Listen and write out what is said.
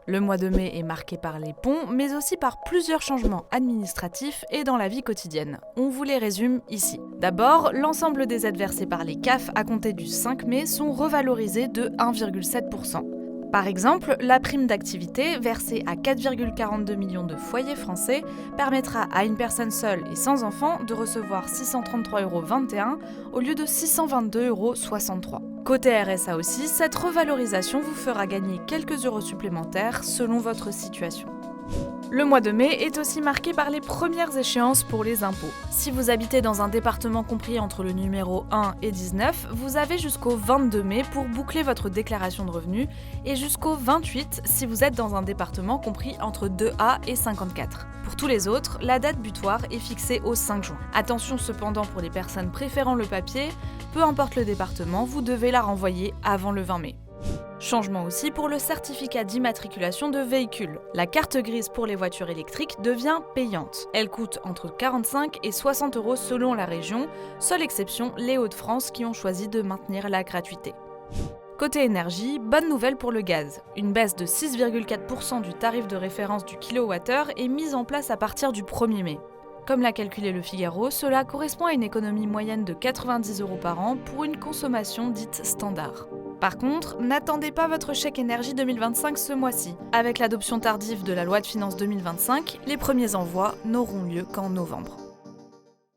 Le mois de mai est marqué par les ponts, mais aussi par plusieurs changements administratifs et dans la vie quotidienne. On vous les résume ici. D'abord, l'ensemble des aides versées par les CAF à compter du 5 mai sont revalorisées de 1,7%. Par exemple, la prime d'activité, versée à 4,42 millions de foyers français, permettra à une personne seule et sans enfant de recevoir 633,21 € au lieu de 622,63 €. Côté RSA aussi, cette revalorisation vous fera gagner quelques euros supplémentaires selon votre situation. Le mois de mai est aussi marqué par les premières échéances pour les impôts. Si vous habitez dans un département compris entre le numéro 1 et 19, vous avez jusqu'au 22 mai pour boucler votre déclaration de revenus et jusqu'au 28 si vous êtes dans un département compris entre 2A et 54. Pour tous les autres, la date butoir est fixée au 5 juin. Attention cependant pour les personnes préférant le papier, peu importe le département, vous devez la renvoyer avant le 20 mai. Changement aussi pour le certificat d'immatriculation de véhicules. La carte grise pour les voitures électriques devient payante. Elle coûte entre 45 et 60 € selon la région, seule exception les Hauts-de-France qui ont choisi de maintenir la gratuité. Côté énergie, bonne nouvelle pour le gaz. Une baisse de 6,4% du tarif de référence du kilowattheure est mise en place à partir du 1er mai. Comme l'a calculé Le Figaro, cela correspond à une économie moyenne de 90 € par an pour une consommation dite standard. Par contre, n'attendez pas votre chèque énergie 2025 ce mois-ci. Avec l'adoption tardive de la loi de finances 2025, les premiers envois n'auront lieu qu'en novembre.